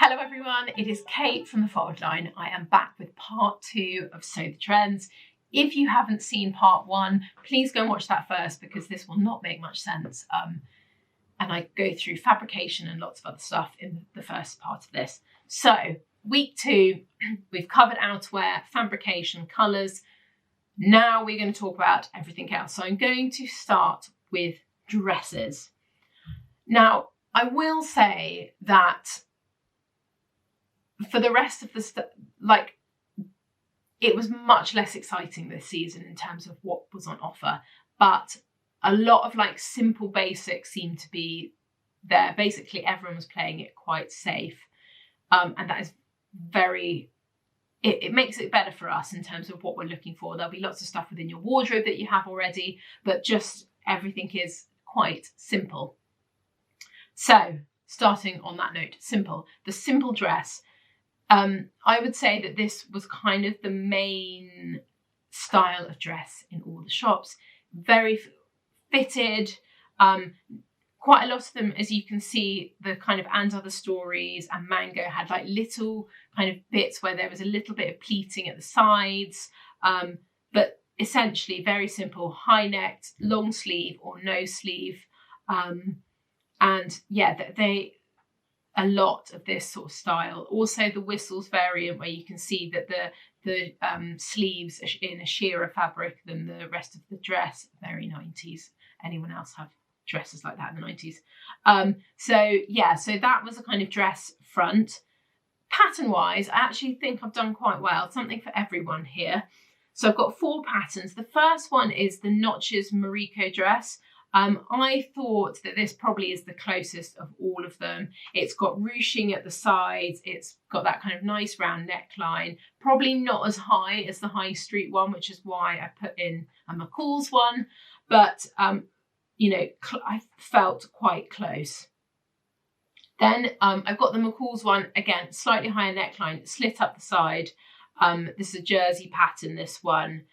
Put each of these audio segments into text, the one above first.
Hello everyone, it is Kate from the Forward Line. I am back with part 2 of Sew the Trends. If you haven't seen part 1, please go and watch that first because this will not make much sense. And I go through fabrication and lots of other stuff in the first part of this. So week 2, we've covered outerwear, fabrication, colours. Now we're going to talk about everything else. So I'm going to start with dresses. Now, I will say that for the rest of the it was much less exciting this season in terms of what was on offer, but a lot of simple basics seemed to be there. Basically, everyone was playing it quite safe, and that is it makes it better for us in terms of what we're looking for. There'll be lots of stuff within your wardrobe that you have already, but just everything is quite simple. So starting on that note, simple. The simple dress. I would say that this was kind of the main style of dress in all the shops. Very fitted. Quite a lot of them, as you can see, the kind of And Other Stories and Mango had little kind of bits where there was a little bit of pleating at the sides. But essentially very simple, high necked, long sleeve or no sleeve. And yeah, a lot of this sort of style. Also the whistles variant where you can see that the sleeves are in a sheerer fabric than the rest of the dress. Very 90s. Anyone else have dresses like that in the 90s? So that was a kind of dress front. Pattern wise, I actually think I've done quite well. Something for everyone here. So I've got 4 patterns. The first one is the Notches Morocco dress. I thought that this probably is the closest of all of them. It's got ruching at the sides. It's got that kind of nice round neckline. Probably not as high as the High Street one, which is why I put in a McCall's one. But, I felt quite close. Then I've got the McCall's one, again, slightly higher neckline, slit up the side. This is a jersey pattern, this one.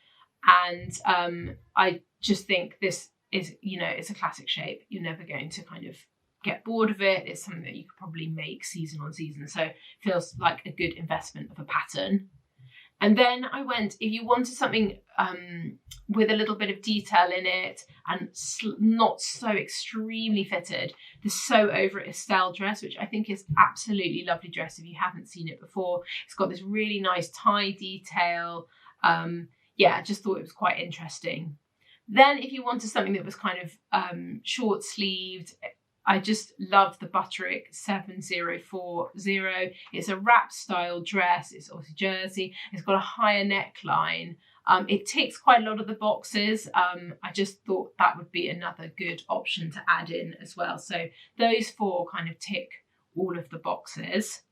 And I just think this is, it's a classic shape. You're never going to kind of get bored of it. It's something that you could probably make season on season. So it feels like a good investment of a pattern. And then I went, if you wanted something with a little bit of detail in it and not so extremely fitted, the Sew Over It Estelle dress, which I think is absolutely lovely dress if you haven't seen it before. It's got this really nice tie detail. I just thought it was quite interesting. Then if you wanted something that was kind of short sleeved, I just loved the Butterick 7040. It's a wrap style dress. It's also jersey. It's got a higher neckline. It ticks quite a lot of the boxes. I just thought that would be another good option to add in as well. So those 4 kind of tick all of the boxes.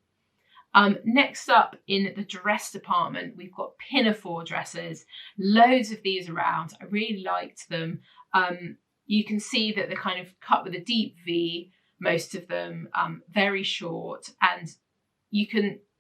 Next up in the dress department, we've got Pinafore dresses. Loads of these around. I really liked them. You can see that they're kind of cut with a deep V, most of them very short, and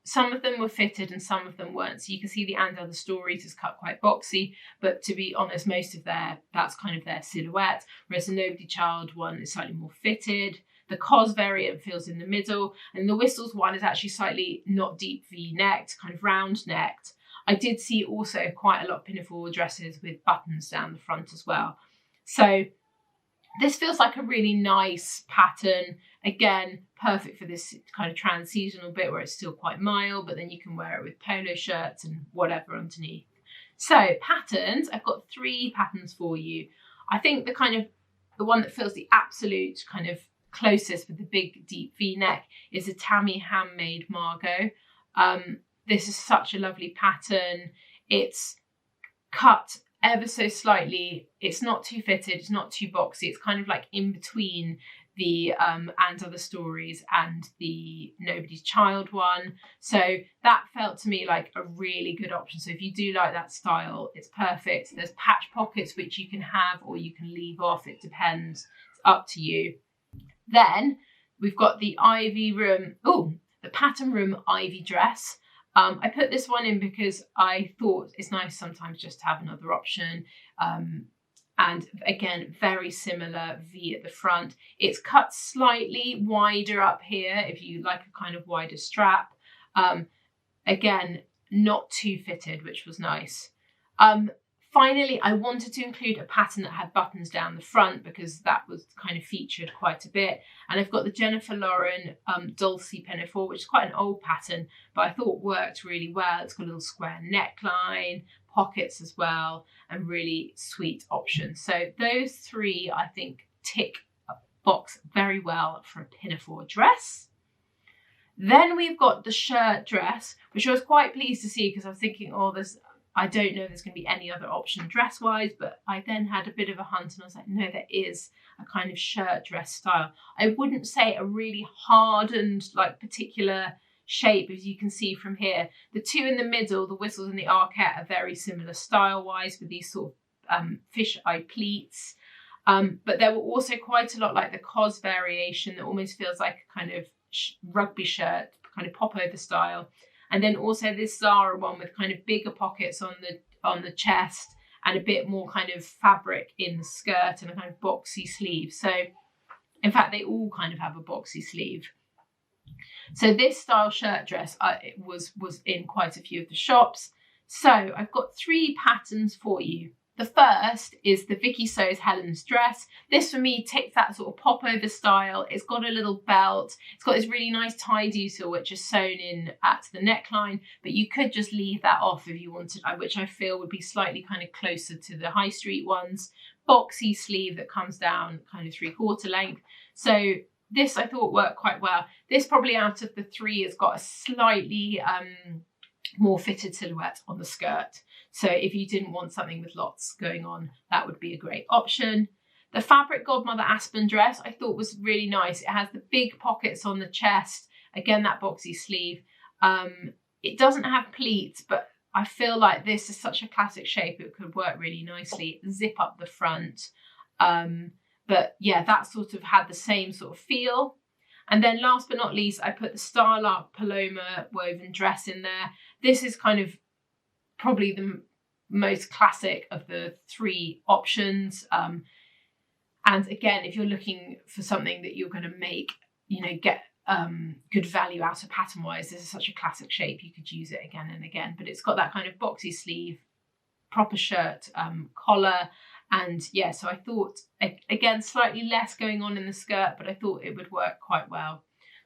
some of them were fitted and some of them weren't. So you can see the And Other Stories is cut quite boxy, but to be honest, most of that's kind of their silhouette, whereas the Nobody Child one is slightly more fitted. The COS variant feels in the middle, and the Whistles one is actually slightly not deep V-necked, kind of round-necked. I did see also quite a lot of Pinafore dresses with buttons down the front as well. So this feels like a really nice pattern. Again, perfect for this kind of trans-seasonal bit where it's still quite mild, but then you can wear it with polo shirts and whatever underneath. So patterns, I've got 3 patterns for you. I think the one that feels the absolute kind of closest with the big deep V-neck is a Tammy Handmade Margot. This is such a lovely pattern. It's cut ever so slightly. It's not too fitted, it's not too boxy. It's kind of like in between the And Other Stories and the Nobody's Child one. So that felt to me like a really good option. So if you do like that style, it's perfect. There's patch pockets which you can have or you can leave off. It depends. It's up to you. Then we've got the Pattern Room Ivy dress. I put this one in because I thought it's nice sometimes just to have another option. And again, very similar V at the front. It's cut slightly wider up here if you like a kind of wider strap. Again, not too fitted, which was nice. Finally, I wanted to include a pattern that had buttons down the front because that was kind of featured quite a bit. And I've got the Jennifer Lauren Dulcie Pinafore, which is quite an old pattern, but I thought worked really well. It's got a little square neckline, pockets as well, and really sweet options. So those three, I think, tick a box very well for a pinafore dress. Then we've got the shirt dress, which I was quite pleased to see because I was thinking, oh, I don't know if there's going to be any other option dress-wise, but I then had a bit of a hunt and I was like, no, there is a kind of shirt dress style. I wouldn't say a really hardened, like particular shape, as you can see from here. The two in the middle, the whistles and the arquette, are very similar style-wise with these sort of fish-eye pleats. But there were also quite a lot like the COS variation that almost feels like a kind of rugby shirt, kind of pop-over style. And then also this Zara one with kind of bigger pockets on the chest and a bit more kind of fabric in the skirt and a kind of boxy sleeve. So in fact, they all kind of have a boxy sleeve. So this style shirt dress it was in quite a few of the shops. So I've got three patterns for you. The first is the Vicky So's Helen's dress. This for me ticks that sort of pop over style. It's got a little belt. It's got this really nice tie detail which is sewn in at the neckline, but you could just leave that off if you wanted, which I feel would be slightly kind of closer to the high street ones. Boxy sleeve that comes down kind of 3/4 length. So this I thought worked quite well. This probably out of the three has got a slightly more fitted silhouette on the skirt. So if you didn't want something with lots going on, that would be a great option. The Fabric Godmother Aspen dress I thought was really nice. It has the big pockets on the chest. Again, that boxy sleeve. It doesn't have pleats, but I feel like this is such a classic shape. It could work really nicely. Zip up the front. But yeah, that sort of had the same sort of feel. And then last but not least, I put the Starlark Paloma woven dress in there. This is kind of probably the most classic of the three options. And again, if you're looking for something that you're going to make, get good value out of pattern wise, this is such a classic shape. You could use it again and again, but it's got that kind of boxy sleeve, proper shirt collar. And yeah, so I thought, again, slightly less going on in the skirt, but I thought it would work quite well.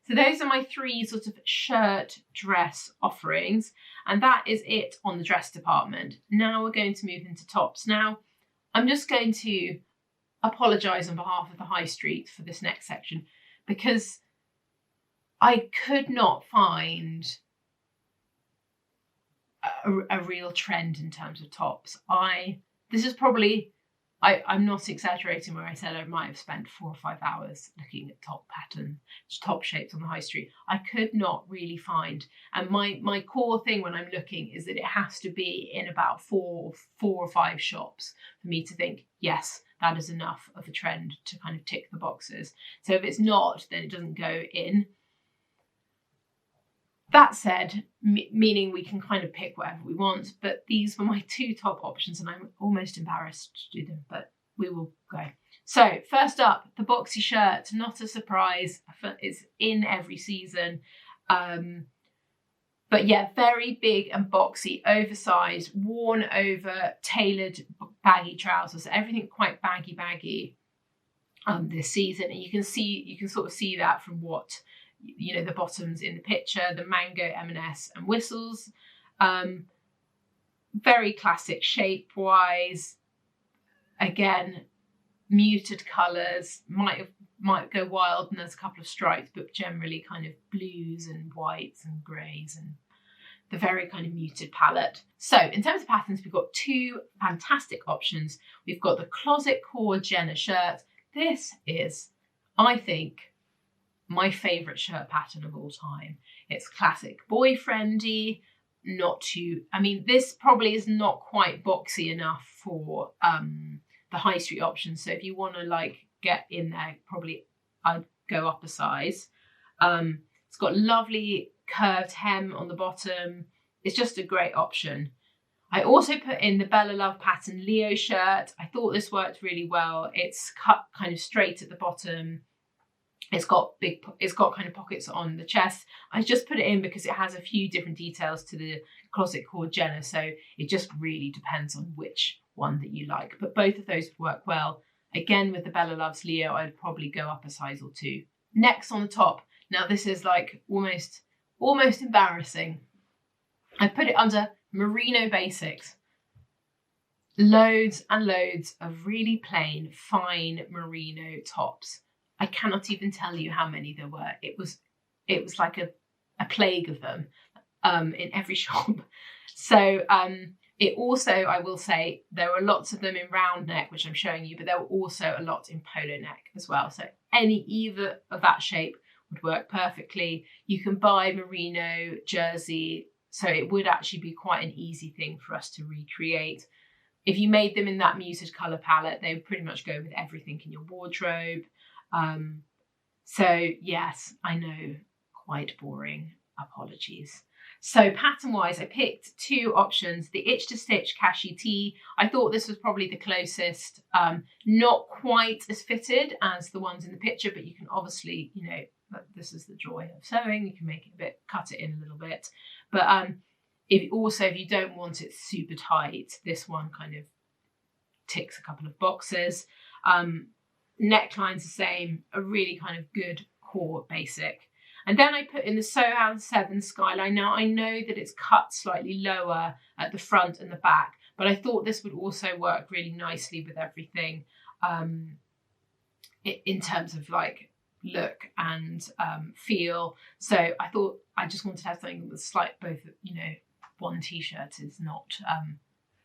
So those are my three sort of shirt dress offerings, and that is it on the dress department. Now we're going to move into tops. Now, I'm just going to apologise on behalf of the high street for this next section because I could not find a real trend in terms of tops. This is probably, I'm not exaggerating where I said I might have spent 4 or 5 hours looking at top pattern, top shapes on the high street. I could not really find, and my core thing when I'm looking is that it has to be in about four or five shops for me to think, yes, that is enough of a trend to kind of tick the boxes. So if it's not, then it doesn't go in. That said, meaning we can kind of pick whatever we want, but these were my two top options and I'm almost embarrassed to do them, but we will go. So first up, the boxy shirt, not a surprise, it's in every season. But yeah, very big and boxy, oversized, worn over, tailored baggy trousers, so everything quite baggy this season. And you can sort of see that from what, the bottoms in the picture, the mango M&S and whistles. Very classic shape-wise. Again, muted colours, might go wild and there's a couple of stripes, but generally kind of blues and whites and greys and the very kind of muted palette. So in terms of patterns, we've got two fantastic options. We've got the Closet Core Jenna shirt. This is, I think, my favourite shirt pattern of all time. It's classic boyfriendy, this probably is not quite boxy enough for the high street options. So if you want to get in there, probably I'd go up a size. It's got lovely curved hem on the bottom. It's just a great option. I also put in the Bella Love pattern Leo shirt. I thought this worked really well. It's cut kind of straight at the bottom. It's got kind of pockets on the chest. I just put it in because it has a few different details to the closet cord Jenna, so it just really depends on which one that you like. But both of those work well. Again, with the Bella Loves Leo, I'd probably go up a size or 2. Next on the top. Now this is like almost embarrassing. I put it under Merino Basics. Loads and loads of really plain, fine merino tops. I cannot even tell you how many there were. It was like a plague of them in every shop. So it also, I will say, there were lots of them in round neck, which I'm showing you, but there were also a lot in polo neck as well. So either of that shape would work perfectly. You can buy merino jersey, so it would actually be quite an easy thing for us to recreate. If you made them in that muted colour palette, they would pretty much go with everything in your wardrobe. So yes, I know, quite boring, apologies. So pattern wise, I picked 2 options, the Itch to Stitch Cashy Tee. I thought this was probably the closest, not quite as fitted as the ones in the picture, but you can obviously, you know, this is the joy of sewing. You can make it a bit, cut it in a little bit. But if you don't want it super tight, this one kind of ticks a couple of boxes. Neckline's the same, a really kind of good core basic. And then I put in the Sohan 7 Skyline. Now I know that it's cut slightly lower at the front and the back, but I thought this would also work really nicely with everything in terms of like look and feel. So I thought I just wanted to have something that was slight, both, you know, one t-shirt is not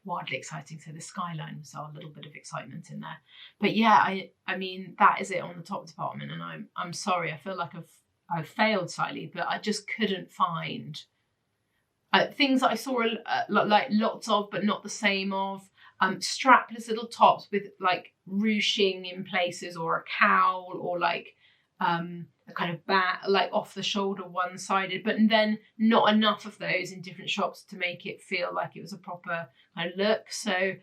wildly exciting, so the Skyline was a little bit of excitement in there. But yeah, I mean that is it on the top department, and I'm sorry, I feel like I've failed slightly, but I just couldn't find things that I saw like lots of but not the same of. Strapless little tops with like ruching in places, or a cowl, or like a kind of bat, like off the shoulder one-sided, but then not enough of those in different shops to make it feel like it was a proper kind of look. So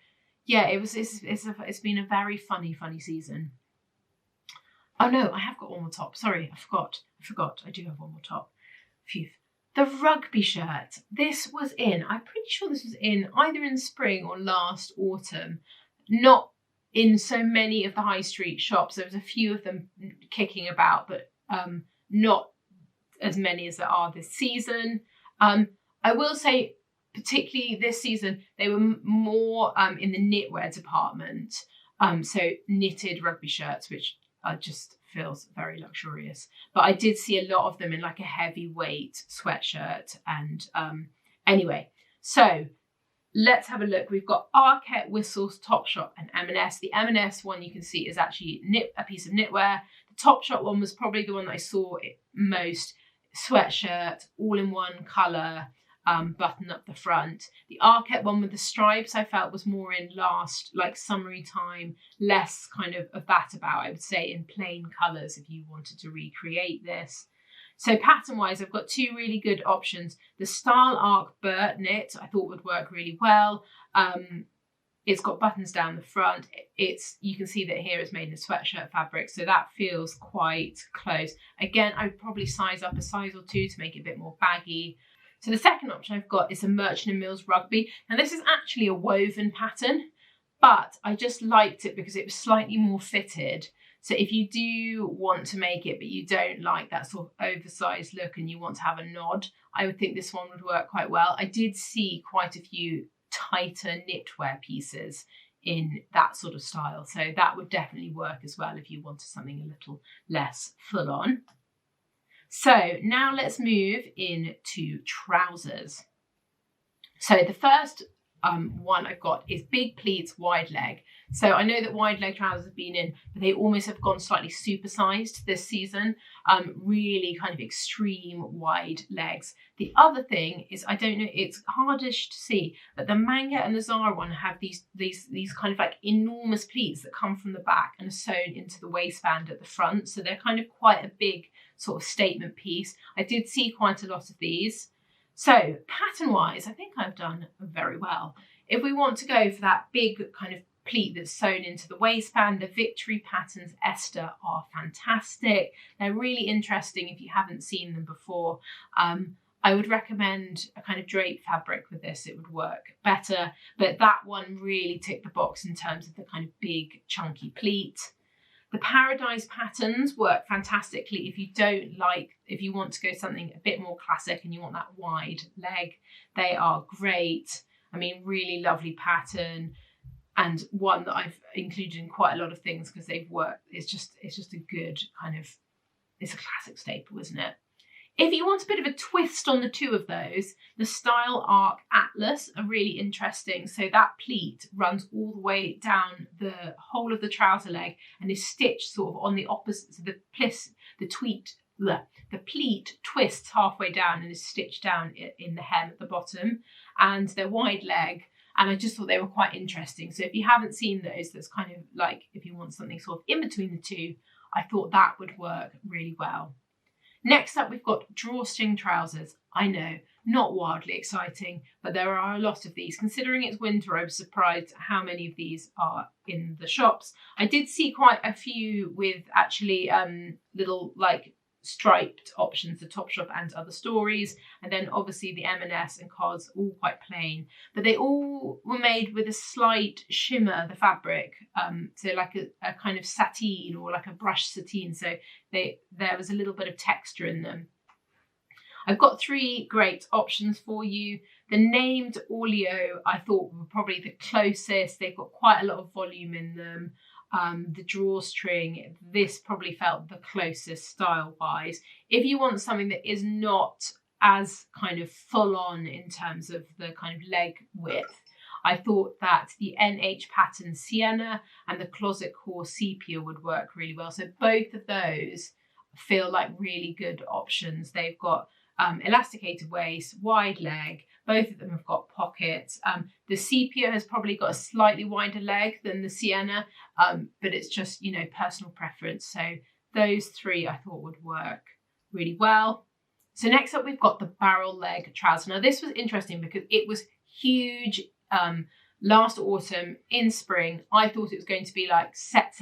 yeah, it's been a very funny season. Oh no, I have got one more top. Sorry, I forgot. I do have one more top. Phew. The Rugby Shirt. This was in, I'm pretty sure this was in either in spring or last autumn. Not in so many of the high street shops. There was a few of them kicking about, but not as many as there are this season. I will say, particularly this season, they were more in the knitwear department. So knitted rugby shirts, which just feels very luxurious. But I did see a lot of them in like a heavyweight sweatshirt. And anyway, so let's have a look. We've got Arquette, Whistles, Topshop and M&S. The M&S one you can see is actually a piece of knitwear. The Topshop one was probably the one that I saw most. Sweatshirt, all in one colour, button up the front. The Arquette one with the stripes I felt was more in last, like summery time, less kind of that about, I would say, in plain colours if you wanted to recreate this. So pattern wise, I've got 2 really good options. The Style Arc Burt knit I thought would work really well. It's got buttons down the front. You can see that here it's made in sweatshirt fabric, so that feels quite close. Again, I'd probably size up a size or 2 to make it a bit more baggy. So the second option I've got is a Merchant & Mills Rugby. Now this is actually a woven pattern, but I just liked it because it was slightly more fitted. So if you do want to make it, but you don't like that sort of oversized look and you want to have a nod, I would think this one would work quite well. I did see quite a few tighter knitwear pieces in that sort of style. So that would definitely work as well if you wanted something a little less full on. So now let's move into trousers. So the first one I've got is big pleats, wide leg. So I know that wide leg trousers have been in, but they almost have gone slightly supersized this season. Really kind of extreme wide legs. The other thing is, I don't know, it's hardish to see, but the Manga and the Zara one have these kind of like enormous pleats that come from the back and are sewn into the waistband at the front. So they're kind of quite a big sort of statement piece. I did see quite a lot of these. So pattern wise, I think I've done very well. If we want to go for that big kind of pleat that's sewn into the waistband, the Victory Patterns Esther are fantastic. They're really interesting if you haven't seen them before. I would recommend a kind of drape fabric with this. It would work better, but that one really ticked the box in terms of the kind of big chunky pleat. The Paradise patterns work fantastically if you want to go something a bit more classic and you want that wide leg. They are great. I mean, really lovely pattern, and one that I've included in quite a lot of things because they've worked. It's just a good kind of, it's a classic staple, isn't it? If you want a bit of a twist on the two of those, the Style Arc Atlas are really interesting. So that pleat runs all the way down the whole of the trouser leg and is stitched sort of on the opposite. So the pleat twists halfway down and is stitched down in the hem at the bottom, and they're wide leg. And I just thought they were quite interesting. So if you haven't seen those, that's kind of like if you want something sort of in between the two, I thought that would work really well. Next up, we've got drawstring trousers. I know, not wildly exciting, but there are a lot of these. Considering it's winter, I was surprised at how many of these are in the shops. I did see quite a few with actually little like striped options, the Topshop and Other Stories, and then obviously the M&S and COS, all quite plain, but they all were made with a slight shimmer, the fabric, so like a kind of sateen or like a brushed sateen, so there was a little bit of texture in them. I've got three great options for you. The named Oleo I thought were probably the closest. They've got quite a lot of volume in them. The drawstring, this probably felt the closest style-wise. If you want something that is not as kind of full-on in terms of the kind of leg width, I thought that the NH Pattern Sienna and the Closet Core Sepia would work really well. So both of those feel like really good options. They've got elasticated waist, wide leg. Both of them have got pockets. The Sepia has probably got a slightly wider leg than the Sienna, but it's just, you know, personal preference. So those three I thought would work really well. So next up, we've got the barrel leg trouser. Now this was interesting because it was huge last autumn. In spring, I thought it was going to be like set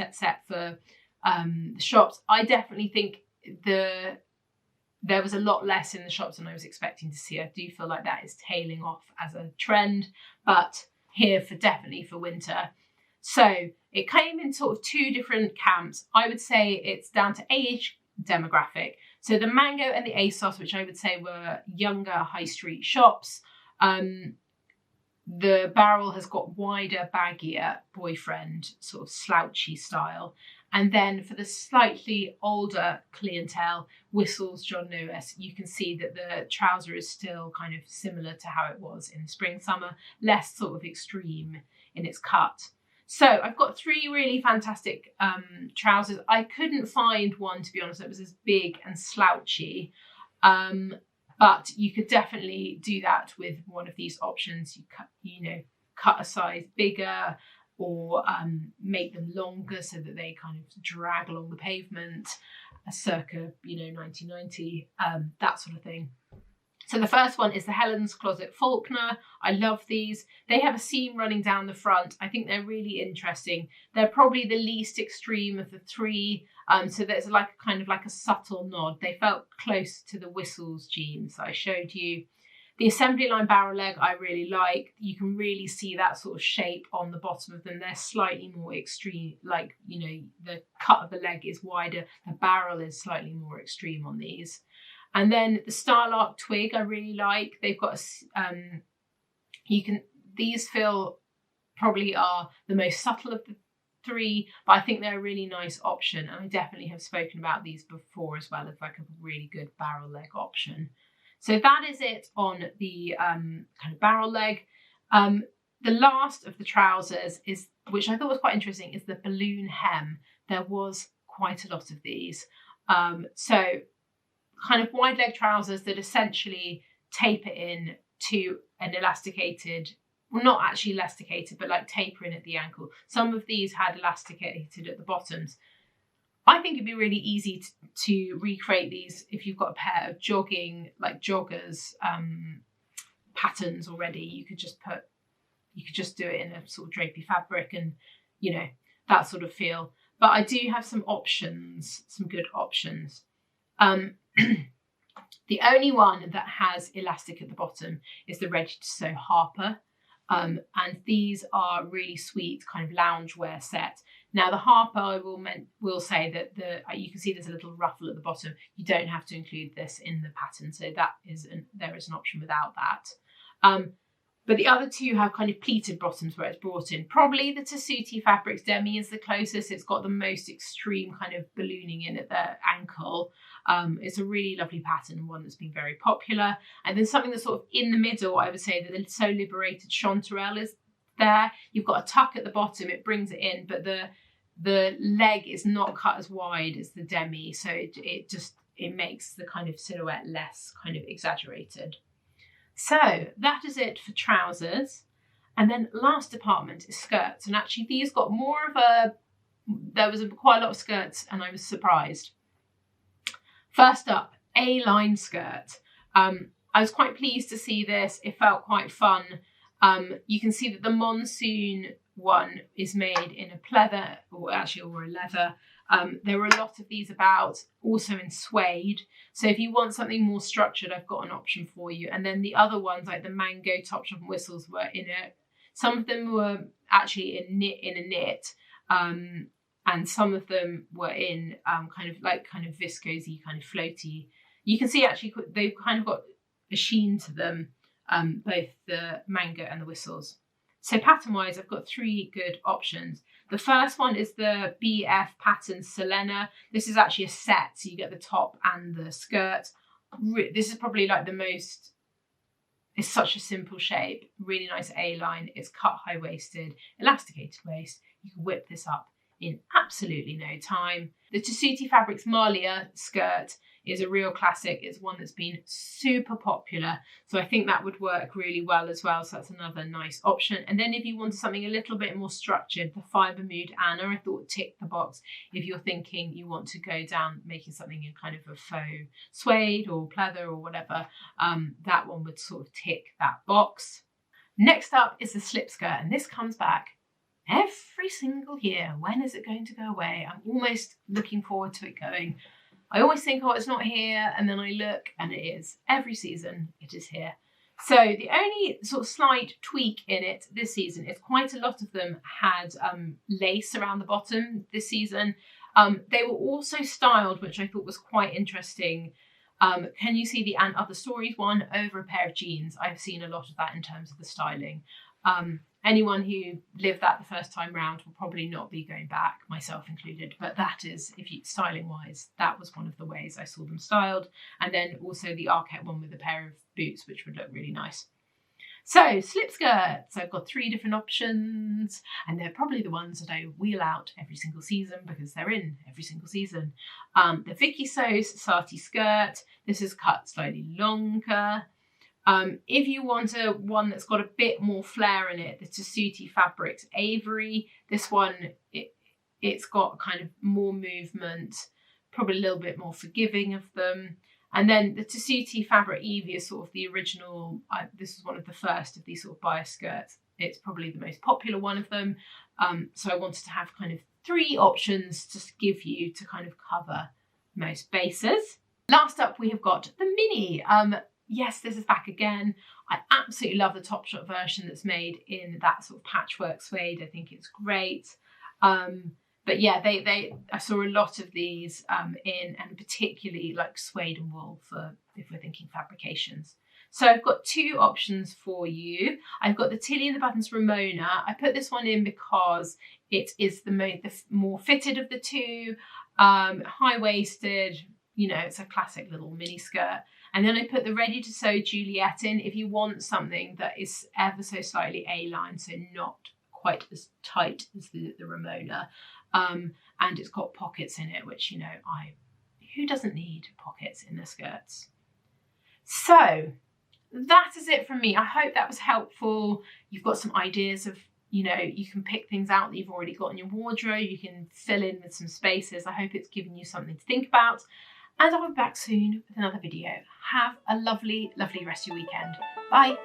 for the shops. I definitely think there was a lot less in the shops than I was expecting to see. I do feel like that is tailing off as a trend, but here definitely for winter. So it came in sort of two different camps. I would say it's down to age demographic. So the Mango and the ASOS, which I would say were younger high street shops. The barrel has got wider, baggier boyfriend, sort of slouchy style. And then for the slightly older clientele, Whistles, John Lewis, you can see that the trouser is still kind of similar to how it was in spring, summer, less sort of extreme in its cut. So I've got three really fantastic trousers. I couldn't find one, to be honest, that was as big and slouchy. But you could definitely do that with one of these options. You cut a size bigger, or make them longer so that they kind of drag along the pavement, circa 1990, that sort of thing. So the first one is the Helen's Closet Faulkner. I love these. They have a seam running down the front. I think they're really interesting. They're probably the least extreme of the three. So there's like a kind of like a subtle nod. They felt close to the Whistles jeans that I showed you. The assembly line barrel leg I really like. You can really see that sort of shape on the bottom of them. They're slightly more extreme, like, the cut of the leg is wider. The barrel is slightly more extreme on these. And then the Style Arc Twig I really like. They've got these feel probably are the most subtle of the three, but I think they're a really nice option. And I definitely have spoken about these before as well as like a really good barrel leg option. So that is it on the kind of barrel leg. The last of the trousers is, which I thought was quite interesting, is the balloon hem. There was quite a lot of these. So kind of wide leg trousers that essentially taper in to an elasticated, well, not actually elasticated, but like taper in at the ankle. Some of these had elasticated at the bottoms. I think it'd be really easy to recreate these if you've got a pair of joggers patterns already. You could just put you could just do it in a sort of drapey fabric and, you know, that sort of feel. But I do have some options, some good options. The only one that has elastic at the bottom is the Ready to Sew Harper. And these are really sweet kind of loungewear set. Now the Harper, I will say that you can see there's a little ruffle at the bottom. You don't have to include this in the pattern, so there is an option without that. But the other two have kind of pleated bottoms where it's brought in. Probably the Tessuti Fabrics Demi is the closest. It's got the most extreme kind of ballooning in at the ankle. It's a really lovely pattern, one that's been very popular. And then something that's sort of in the middle, I would say that the So Liberated Chanterelle is there. You've got a tuck at the bottom, it brings it in, but the leg is not cut as wide as the Demi. So it makes the kind of silhouette less kind of exaggerated. So that is it for trousers. And then last department is skirts. And actually these got more of there was quite a lot of skirts and I was surprised. First up, A-line skirt. I was quite pleased to see this. It felt quite fun. You can see that the Monsoon one is made in a pleather, or a leather. There were a lot of these about, also in suede. So if you want something more structured, I've got an option for you. And then the other ones, like the Mango Topshop and Whistles, were in some of them were actually in a knit, and some of them were in kind of viscosy, kind of floaty. You can see actually they've kind of got a sheen to them, both the Mango and the Whistles. So pattern-wise, I've got three good options. The first one is the BF pattern Selena. This is actually a set, so you get the top and the skirt. This is probably like it's such a simple shape, really nice A-line. It's cut high-waisted, elasticated waist. You can whip this up in absolutely no time. The Tessuti Fabrics Malia skirt is a real classic. It's one that's been super popular. So I think that would work really well as well. So that's another nice option. And then if you wanted something a little bit more structured, the Fibre Mood Anna, I thought ticked the box. If you're thinking you want to go down making something in kind of a faux suede or pleather or whatever, that one would sort of tick that box. Next up is the slip skirt. And this comes back every single year. When is it going to go away? I'm almost looking forward to it going. I always think, oh, it's not here, and then I look and it is. Every season it is here. So the only sort of slight tweak in it this season is quite a lot of them had lace around the bottom this season. They were also styled, which I thought was quite interesting. Can you see the And Other Stories one over a pair of jeans? I've seen a lot of that in terms of the styling. Anyone who lived that the first time round will probably not be going back, myself included. But that is, styling wise, that was one of the ways I saw them styled. And then also the Arquette one with a pair of boots, which would look really nice. So slip skirts, I've got three different options, and they're probably the ones that I wheel out every single season because they're in every single season. The Vicky So's Sati skirt. This is cut slightly longer. If you want one that's got a bit more flair in it, the Tessuti Fabrics Avery. This one, it's got kind of more movement, probably a little bit more forgiving of them. And then the Tessuti Fabric Evie is sort of the original. This is one of the first of these sort of bias skirts. It's probably the most popular one of them. So I wanted to have kind of three options to give you to kind of cover most bases. Last up, we have got the Mini. Yes, this is back again. I absolutely love the Topshop version that's made in that sort of patchwork suede. I think it's great. But yeah, I saw a lot of these and particularly like suede and wool for if we're thinking fabrications. So I've got two options for you. I've got the Tilly and the Buttons Ramona. I put this one in because it is the more fitted of the two, high-waisted, you know, it's a classic little mini skirt. And then I put the Ready to Sew Juliet in if you want something that is ever so slightly A-line, so not quite as tight as the Ramona. And it's got pockets in it, which, you know, who doesn't need pockets in their skirts? So that is it from me. I hope that was helpful. You've got some ideas of, you know, you can pick things out that you've already got in your wardrobe. You can fill in with some spaces. I hope it's given you something to think about. And I'll be back soon with another video. Have a lovely, lovely rest of your weekend. Bye.